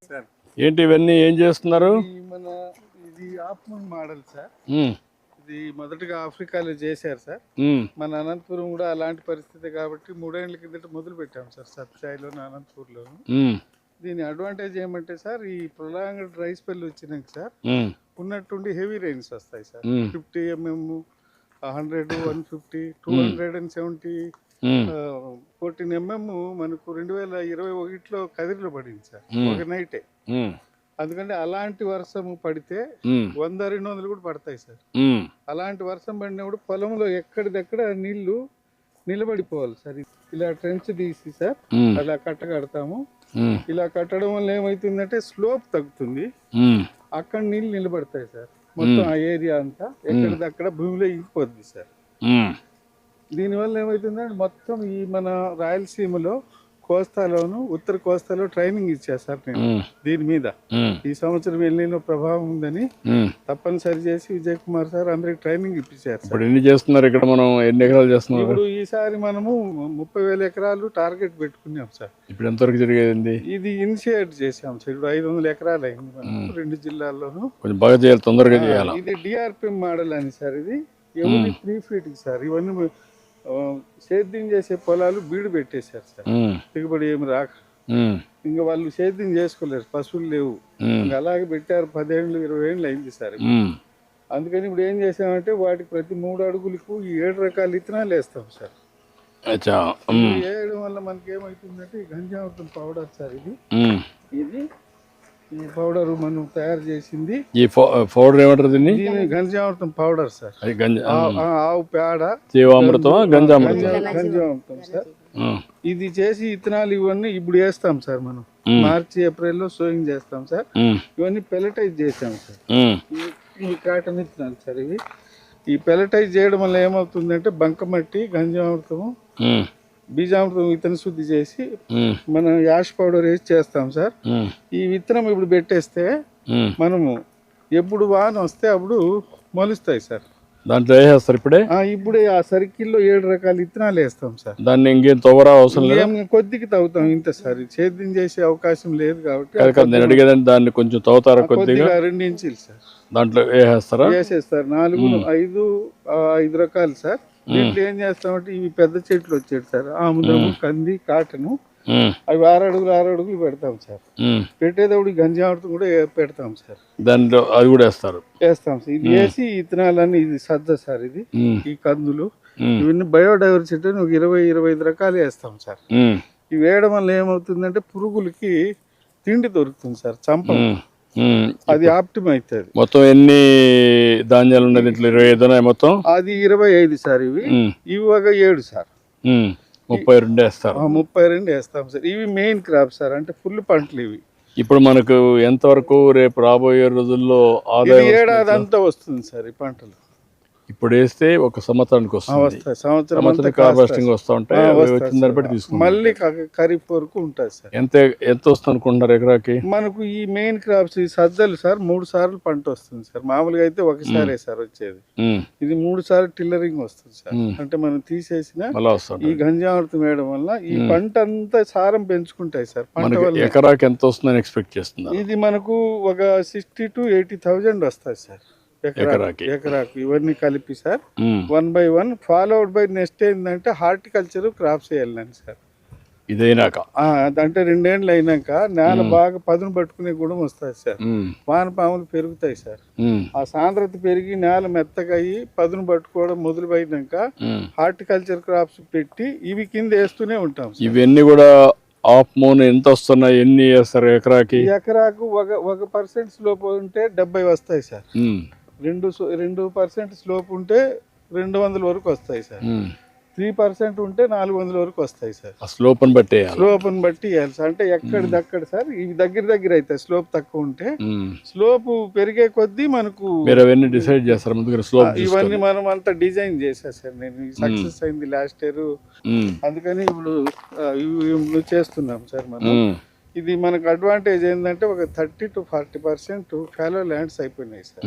Sir ఏంటి ఇవన్నీ ఏం చేస్తున్నారు? మన ఇది ఆఫ్మూన్ మోడల్ సార్. ఇది మొదటగా ఆఫ్రికాలో చేశారు సార్. మన అనంతపురం కూడా అలాంటి పరిస్థితి కాబట్టి 3 ఏళ్ల కిందట మొదలు పెట్టాం సార్ సత్సాయిలోను అనంతపూర్లోను. దీని అడ్వాంటేజ్ ఏమంటే సార్, ఈ ప్రొలాంగ్డ్ డ్రై స్పెల్ వచ్చినాక సార్ ఉన్నట్టుండి హెవీ రైన్స్ వస్తాయి సార్. 50 mm, 100, 150, 270, 14 mm మనకు 2021లో కదిరిలో పడింది సార్ ఒక నైటే. అందుకంటే అలాంటి వర్షం పడితే 100-200 కూడా పడతాయి సార్. అలాంటి వర్షం పడినప్పుడు పొలంలో ఎక్కడిదెక్కడ నీళ్లు నిలబడిపోవాలి సార్. ఇలా ట్రెంచ్ తీసి సార్ అలా కట్టగడతాము. ఇలా కట్టడం వల్ల ఏమైతుందంటే స్లోప్ తగ్గుతుంది, అక్కడ నీళ్లు నిలబడతాయి సార్. మొత్తం ఆ ఏరియా అంతా ఎక్కడిదక్కడ భూమిలో ఇంకిపోద్ది సార్. దీనివల్ల ఏమైతుందంటే మొత్తం ఈ మన రాయలసీమలో కోస్తాలోను ఉత్తర కోస్తాలో ట్రైనింగ్ ఇచ్చారు సార్ నేను దీని మీద. ఈ సంవత్సరం ఎల్లినో ప్రభావం ఉందని తప్పనిసరి చేసి విజయ్ కుమార్ సార్ అందరికి ట్రైనింగ్ ఇప్పించారు సార్. ఎన్ని చేస్తున్నారు ఇక్కడ? మనం ఎన్ని ఎకరాలు చేస్తున్నాం ఇప్పుడు? ఈసారి మనము 30,000 ఎకరాలు టార్గెట్ పెట్టుకున్నాం సార్. ఇప్పుడు ఎంతవరకు జరిగేది? ఇది ఇనిషియేట్ చేసాం సార్. ఇప్పుడు 500 ఎకరాలు అయింది మనకు 2 జిల్లాల్లోనూ. కొంచెం బాగా చేయాలి, తొందరగా చేయాలి. ఇది డిఆర్పిఎం మోడల్ అని సార్. ఇది ఎవరి 3 feet సార్. ఇవన్నీ సేద్యం చేసే పొలాలు బీడు పెట్టేశారు సార్, దిగుబడి ఏమి రాక. ఇంకా వాళ్ళు సేద్యం చేసుకోలేరు, పశువులు లేవు. ఇంకా అలాగే పెట్టారు. 10 ఏళ్ళు 20 ఏళ్ళు అయింది సార్. అందుకని ఇప్పుడు ఏం చేసామంటే వాటికి ప్రతి 3 అడుగులకు ఈ 7 రకాల విత్తనాలు వేస్తాం సార్. వేయడం వల్ల మనకి ఏమవుతుందంటే ఈ గంజామృతం పౌడర్ సార్. ఇది ఈ పౌడర్ మనం తయారు చేసింది. ఈ పౌడర్ ఏమంటారు దీన్ని? గంజామృతం పౌడర్ సార్. ఆవు పేడ జీవామృతం, గంజామృతం సార్. ఇది చేసి విత్తనాలు ఇవన్నీ ఇప్పుడు వేస్తాం సార్. మనం మార్చి ఏప్రిల్లో సోయింగ్ చేస్తాం సార్. ఇవన్నీ పెలటైజ్ చేసాం సార్. ఈ కాటన్ విత్తనాలు సార్. ఇవి ఈ పెలటైజ్ చేయడం వల్ల ఏమవుతుందంటే బంకమట్టి, గంజామృతము, బీజామృతం విత్తన శుద్ధి చేసి మనం యాష్ పౌడర్ వేసి చేస్తాం సార్. ఈ విత్తనం ఇప్పుడు పెట్టేస్తే మనము ఎప్పుడు వాన వస్తే అప్పుడు మొలుస్తాయి సార్. దాంట్లో వేసేస్తారు ఇప్పుడే. ఇప్పుడే ఆ సర్కిల్లో 7 రకాల విత్తనాలు వేస్తాం సార్. దాన్ని ఇంకేం తవ్వరా అవసరం లేదు, కొద్దికి తవ్వుతాం ఇంత సార్. సేద్యం చేసే అవకాశం లేదు కాబట్టి నేను అడిగేదండి. దాన్ని కొంచెం తవ్వుతారా? కొద్దిగా 2 ఇంచులు సార్. దాంట్లో వేసేస్తారా? వేసేస్తారు. 5 రకాలు సార్. దీంట్లో ఏం చేస్తామంటే ఇవి పెద్ద చెట్లు వచ్చేది సార్. ఆముదము, కంది, కాటను, అవి 6 అడుగులు 6 అడుగులు పెడతాం సార్. పెట్టేటప్పుడు గంజామృతం కూడా పెడతాం సార్. దాంట్లో అది కూడా వేస్తాం సార్. ఇది వేసి విత్తనాలన్నీ ఇది సజ్జ సార్. ఇది ఈ కందులు ఇవన్నీ బయోడైవర్సిటీ ఒక 20-25 రకాలు వేస్తాం సార్. ఇవి వేయడం వల్ల ఏమవుతుందంటే పురుగులకి తిండి దొరుకుతుంది సార్, చంప. అది ఆప్టిమ్ అవుతుంది. మొత్తం ఎన్ని ధాన్యాలు ఉన్నాయి దీంట్లో? 25 మొత్తం. అది 25 సార్. ఇవి ఒక 7 సార్. 32 వేస్తారు. 32 వేస్తాం సార్. ఇవి మెయిన్ క్రాప్ సార్, అంటే ఫుల్ పంటలు ఇవి. ఇప్పుడు మనకు ఎంతవరకు రేపు రాబోయే రోజుల్లో ఆదాయం? ఏడాది అంతా వస్తుంది సార్ ఈ పంటలు. ఇప్పుడు వేస్తే ఒక సంవత్సరానికి వస్తుంది. సంవత్సరం హార్వెస్టింగ్ వస్తూ ఉంటాయి. వచ్చిన దాన్ని బట్టి తీసుకుంటాం. మళ్ళీ ఖరీఫ్ వరకు ఉంటుంది సార్. ఎంత వస్తుంది అనుకుంటున్నారు ఎకరాకి? మనకు ఈ మెయిన్ క్రాప్స్ ఈ సజ్జలు సార్ 3 సార్లు పంట వస్తుంది సార్. మామూలుగా అయితే ఒకసారే సార్ వచ్చేది. ఇది 3 సార్లు టిల్లరింగ్ వస్తుంది సార్. అంటే మనం తీసేసిన ఈ గంజామృతం వేయడం వల్ల ఈ పంట అంతా సారం పెంచుకుంటాయి సార్. పంట వల్ల ఎకరాకి ఎంత వస్తుందని ఎక్స్పెక్ట్ చేస్తున్నారు? ఇది మనకు ఒక 60,000-80,000 వస్తాయి సార్ ఎకరాకి. ఇవన్నీ కలిపి sir 1 by 1 followed by next ఏంటంటే హార్టికల్చర్ క్రాప్స్ వేయాలని సార్. ఇదైనాక అంటే 2 ఏళ్ళు అయినాక నేల బాగా పదును పట్టుకునే గుణం వస్తుంది సార్. వానపాములు పెరుగుతాయి సార్. ఆ సాంద్రత పెరిగి నేల మెత్తగా అయ్యి పదును పట్టుకోవడం మొదలుపోయినాక హార్టికల్చర్ క్రాప్స్ పెట్టి ఇవి కింద వేస్తూనే ఉంటాం. ఇవన్నీ కూడా ఆఫ్మూన్ ఎంత వస్తున్నాయి? ఎన్ని వేస్తారు ఎకరాకి? ఎకరాకు 1% స్లోప్ ఉంటే 70 వస్తాయి సార్. 2% స్లోప్ ఉంటే 200 వరకు వస్తాయి సార్. 3% ఉంటే 400 వరకు వస్తాయి సార్. స్లోప్ బట్టి వేయాలి సార్. అంటే ఎక్కడిదక్కడ సార్. ఇవి దగ్గర అవుతాయి. స్లోప్ తక్కువ ఉంటే స్లోప్ పెరిగే కొద్దీ మనకు అవన్నీ డిసైడ్ చేస్తారు ముందుగా. స్లోప్ ఇవన్నీ మనం అంతా డిజైన్ చేసా సార్. నేను సక్సెస్ అయింది లాస్ట్ ఇయర్. అందుకని ఇప్పుడు చేస్తున్నాం సార్ మనం. ఇది మనకు అడ్వాంటేజ్ ఏంటంటే ఒక 30-40% ఫాలో ల్యాండ్స్ అయిపోయినాయి సార్.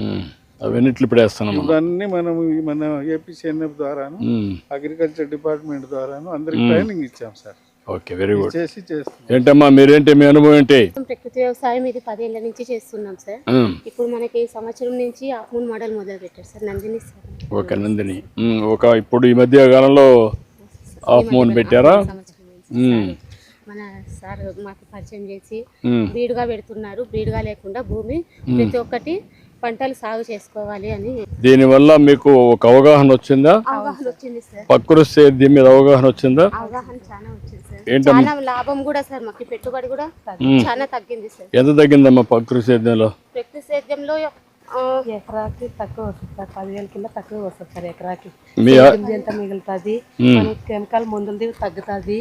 అవన్నీ ఇప్పుడు వేస్తున్నాం. ఇవన్నీ మనం మన ఏపీసీఎన్ఎఫ్ ద్వారాను అగ్రికల్చర్ డిపార్ట్మెంట్ ద్వారాను అందరికి ట్రైనింగ్ ఇచ్చాం సార్. Okay, very good. చేసి చేస్తాం. ఏంటమ్మా మీరేంటి, మీ అనుభవం ఏంటి? ప్రకృతి వ్యవసాయం ఇది 10 ఏళ్ల నుంచి చేస్తున్నాం సార్. ఇప్పుడు మనకి ఈ సంవత్సరం నుంచి ఆఫ్మూన్ మోడల్ మొదలు పెట్టారు sir, Nandini sir. Okay, Nandini. ఇప్పుడు ఈ మధ్య కాలంలో హాఫ్ మూన్ పెట్టారా? సంవత్సరం నుంచి మన సార్ మాకు పరిచయం చేసి బీడుగా పెడుతున్నారు. బీడుగా లేకుండా భూమి ప్రతి ఒక్కటి పంటలు సాగు చేసుకోవాలి అని దీనివల్ల మీకు ఒక అవగాహన వచ్చిందా? అవగాహన వచ్చింది సార్. ప్రకృతి సేద్యం మీద అవగాహన వచ్చిందా? అవగాహన చాలా వచ్చింది సార్. ఏంటమ్మా? చాలా లాభం కూడా సార్, మాకు పెట్టుబడి కూడా చాలా తగ్గింది సార్. ఎంత తగ్గిందమ్మా ప్రకృతి సేద్యంలో? ప్రకృతి సేద్యంలో ఎకరాకి తక్కువ వస్తుంది సార్, 10,000 కింద తక్కువ వస్తుంది సార్ ఎకరాకి. మీ ఎంత మిగులుతుంది, కెమికల్ మందులది తగ్గుతుంది.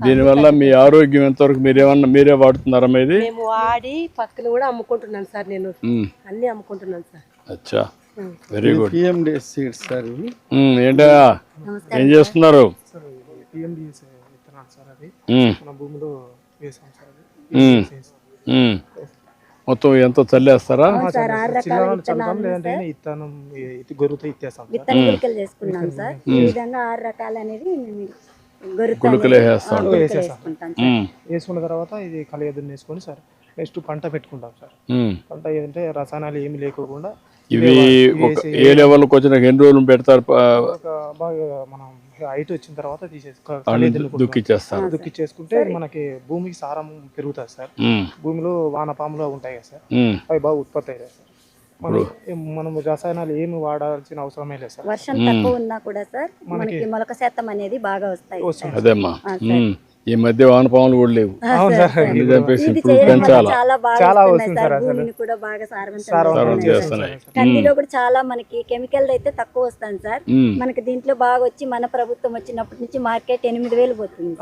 దీనివల్ల మీ ఆరోగ్యం ఎంతవరకు మీరే వాడుతున్నారమ్మా ఇది? మేము వాడి పక్కన కూడా అమ్ముకుంటున్నాను సార్, నేను అన్ని అమ్ముకుంటున్నాను సార్. అచ్చా, very good. PMDS seeds sir ఇవి. ఏంటా ఏం చేస్తున్నారు? పిఎండిఎస్ విత్తనాలు సార్, అది మన భూమిలో వేసాం సార్. మొత్తం ఎంత చల్లేస్తారా? లేదంటే ఇత్తనం గొర్రెతో ఇచ్చేస్తాం. విత్తన గుళికలు చేసుకున్నాం సార్. ఈ విధంగా 6 రకాలు అనేది గుళికలు వేసేస్తాం. వేసుకున్న తర్వాత ఇది కలియదుని వేసుకొని సార్ నెక్స్ట్ పంట పెట్టుకుంటాం సార్. పంట ఏదంటే రసాయనాలు ఏమి లేకోకుండా ఇవి ఏ లెవెల్కి వచ్చినాక ఎన్ని రోజులు పెడతారు? బాగా మనం హైట్ వచ్చిన తర్వాత దుక్కిచ్చేసుకుంటే మనకి భూమికి సారం పెరుగుతుంది సార్. భూమిలో వానపాములు ఉంటాయి కదా సార్, అవి బాగా ఉత్పత్తి అయ్యాయి సార్. మనం రసాయనాలు ఏమి వాడాల్సిన అవసరమే లేదు సార్. వర్షం తక్కువ ఉన్నా కూడా సార్ మనకి మొలక శాతం అనేది బాగా వస్తాయి. అదేమ్మా, ఈ మధ్య వానపాములు కూడా లేవు. చాలా వస్తుంది సార్. భూమిని కూడా బాగా సారవంతం. కందిలో కూడా చాలా మనకి కెమికల్ అయితే తక్కువ వస్తుంది సార్. మనకి దీంట్లో బాగా వచ్చి మన ప్రభుత్వం వచ్చినప్పటి నుంచి మార్కెట్ 8,000 పోతుంది.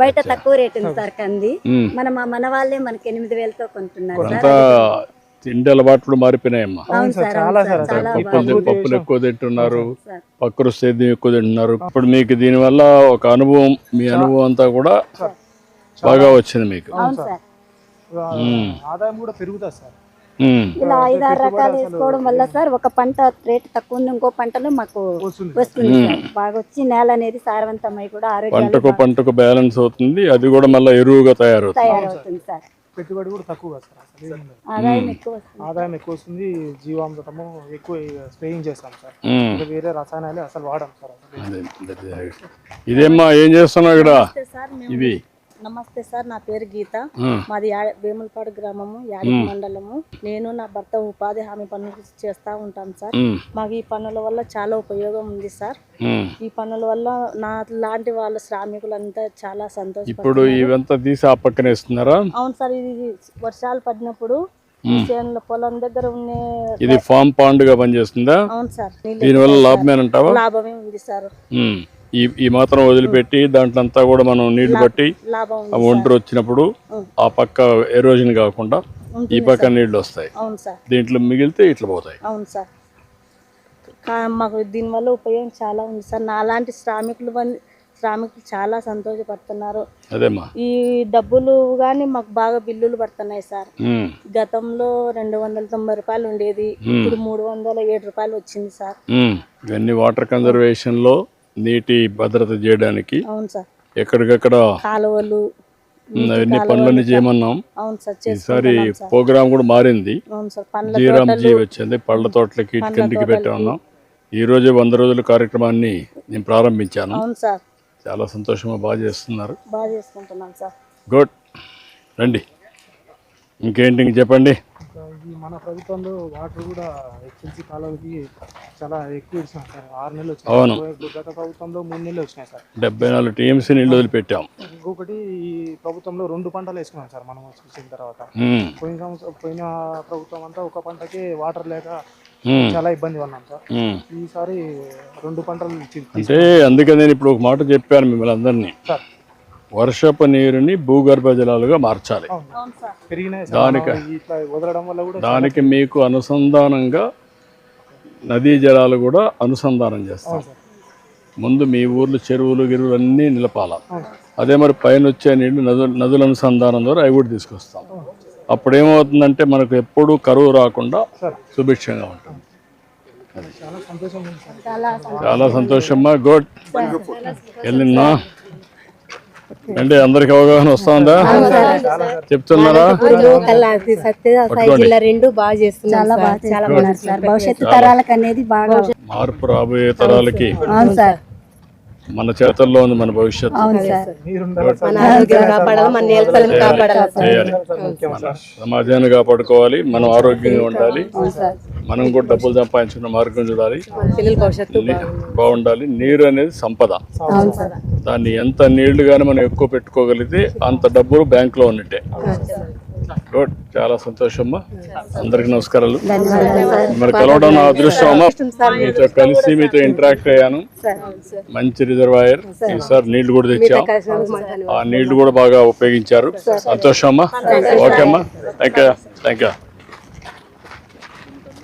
బయట తక్కువ రేట్ ఉంది సార్ కంది. మన వాళ్ళే మనకి 8,000తో కొంటున్నారు సార్. తిండి అలవాట్లు మారిపోయినాయమ్మా. పప్పులు ఎక్కువ తింటున్నారు, ప్రకృతి సేద్యం ఎక్కువ తింటున్నారు. ఇప్పుడు మీకు దీనివల్ల ఒక అనుభవం, మీ అనుభవం అంతా కూడా బాగా వచ్చింది మీకు. ఆదాయం కూడా పెరుగుతుంది సార్. ఇలా 5-6 రకాలు వేసుకోవడం వల్ల సార్ ఒక పంట రేట్ తక్కువ ఉంది, ఇంకో పంటలో మాకు వస్తుంది సార్. బాగా వచ్చి నేల అనేది సారవంతమై కూడా పంటకు బ్యాలెన్స్ అవుతుంది. అది కూడా మళ్ళీ ఎరువుగా తయారవుతుంది సార్. పెట్టుబడి కూడా తక్కువ సార్. ఆదాయం ఎక్కువ వస్తుంది. జీవామృతము ఎక్కువ స్ప్రేయింగ్ చేస్తాం సార్. వేరే రసాయనాలు అసలు వాడాం సార్. ఇదేమ్మా ఏం చేస్తున్నావు ఇక్కడ? ఇవి నమస్తే సార్, నా పేరు గీత. మాది వేములపాడు గ్రామము, యాడికి మండలము. నేను నా భర్త ఉపాధి హామీ పనులు చేస్తా ఉంటాం సార్. మాకు ఈ పనుల వల్ల చాలా ఉపయోగం ఉంది సార్. ఈ పనుల వల్ల నా లాంటి వాళ్ళ శ్రామికులంతా చాలా సంతోషం. ఇప్పుడు ఇవంతా తీసి ఆ పక్కన వేస్తున్నారా? అవును సార్, ఇది వర్షాలు పడినప్పుడు పొలం దగ్గర ఉండే ఇది ఫామ్ పాండ్ గా పనిచేస్తుందా? అవును సార్. దీనివల్ల లాభమేనంటావా? లాభమే ఉంది సార్. ఈ మాత్రం వదిలిపెట్టి దాంట్లో అంతా కూడా మనం నీళ్లు బట్టి ఒంటరి వచ్చినప్పుడు ఆ పక్క ఎరోజన్ కాకుండా ఈ పక్క నీళ్లు వస్తాయి. అవును సార్. దీంట్లో మిగిలితే ఇట్లా పోతాయి. అవును సార్. మాకు దీనివల్ల ఉపయోగం చాలా ఉంది సార్. నా అలాంటి శ్రామికులు చాలా సంతోషపడుతున్నారు. అదేమ్మా, ఈ డబ్బులు గాని మాకు బాగా బిల్లులు పడుతున్నాయి సార్. గతంలో 290 రూపాయలు ఉండేది, ఇప్పుడు 307 రూపాయలు వచ్చింది సార్. ఇవన్నీ వాటర్ కన్జర్వేషన్ లో నీటి భద్రత చేయడానికి ఎక్కడికక్కడ కాలువలు అన్ని పనులన్నీ చేయమన్నాం. ఈసారి ప్రోగ్రామ్ కూడా మారింది. జీరామ్జీ వచ్చింది, పళ్ళ తోటలకి కిందికి పెట్టామన్నాం. ఈ రోజే 100 రోజుల కార్యక్రమాన్ని నేను ప్రారంభించాను. చాలా సంతోషంగా బాగా చేస్తున్నారు. గుడ్, రండి. ఇంకేంటి చెప్పండి. మన ప్రభుత్వంలో వాటర్ కూడా హెచ్ఎల్సీ కాలువలకి చాలా ఎక్కువ ఇచ్చినాం సార్. 6 నెలలు వచ్చినాయి. గత ప్రభుత్వంలో 3 నెలలు వచ్చినాయి సార్. 74 టీఎంసీ నీళ్ళు వదిలిపెట్టాం. ఇంకొకటి ఈ ప్రభుత్వంలో 2 పంటలు వేసుకున్నాం సార్ మనం వచ్చిన తర్వాత. పోయిన ప్రభుత్వం అంతా ఒక పంటకే వాటర్ లేక చాలా ఇబ్బంది పడినాం సార్. ఈసారి 2 పంటలు అంటే అందుకే నేను ఇప్పుడు ఒక మాట చెప్పాను మిమ్మల్ని అందరినీ. వర్షపు నీరుని భూగర్భ జలాలుగా మార్చాలి. దానికి మీకు అనుసంధానంగా నదీ జలాలు కూడా అనుసంధానం చేస్తాం. ముందు మీ ఊర్లు చెరువులు గిరువులు అన్నీ నిలపాల. అదే మరి పైన వచ్చే నీళ్లు నదుల అనుసంధానం ద్వారా అవి కూడా తీసుకొస్తాం. అప్పుడు ఏమవుతుందంటే మనకు ఎప్పుడూ కరువు రాకుండా సుభిక్షంగా ఉంటుంది. చాలా సంతోషమ్మా. గుడ్. వెళ్ళినా అంటే అందరికి అవగాహన వస్తుందా? చెప్తున్నారా? జిల్లా రెండు బాగా చేస్తున్నారు సార్. చాలా బాగున్నారు సార్. భవిష్యత్తు తరాలకు అనేది బాగా మార్పు రాబోయే తరాలకి అవును సార్ మన చేతుల్లో ఉంది మన భవిష్యత్తు. అవును సార్ మన ఆరోగ్యం కాపాడాలి, మన నేలతలను కాపాడాలి సార్. చేయాలి. మన సమాజాన్ని కాపాడుకోవాలి, మనం ఆరోగ్యంగా ఉండాలి, మనం కూడా డబ్బులు సంపాదించుకున్న మార్గం చూడాలి, పిల్లల భవిష్యత్తు బాగుండాలి. నీరు అనేది సంపద. దాన్ని ఎంత నీళ్లు కానీ మనం ఎక్కువ పెట్టుకోగలిగితే అంత డబ్బులు బ్యాంకులో ఉన్నట్టే. గుడ్, చాలా సంతోషమ్మా. అందరికి నమస్కారాలు. మరి కలవడం నా అదృష్టం అమ్మా. మీతో కలిసి మీతో ఇంటరాక్ట్ అయ్యాను. మంచి రిజర్వాయర్, ఈసారి నీళ్లు కూడా తెచ్చాం. ఆ నీళ్లు కూడా బాగా ఉపయోగించారు. సంతోషం అమ్మా. ఓకే అమ్మా, థ్యాంక్ యూ.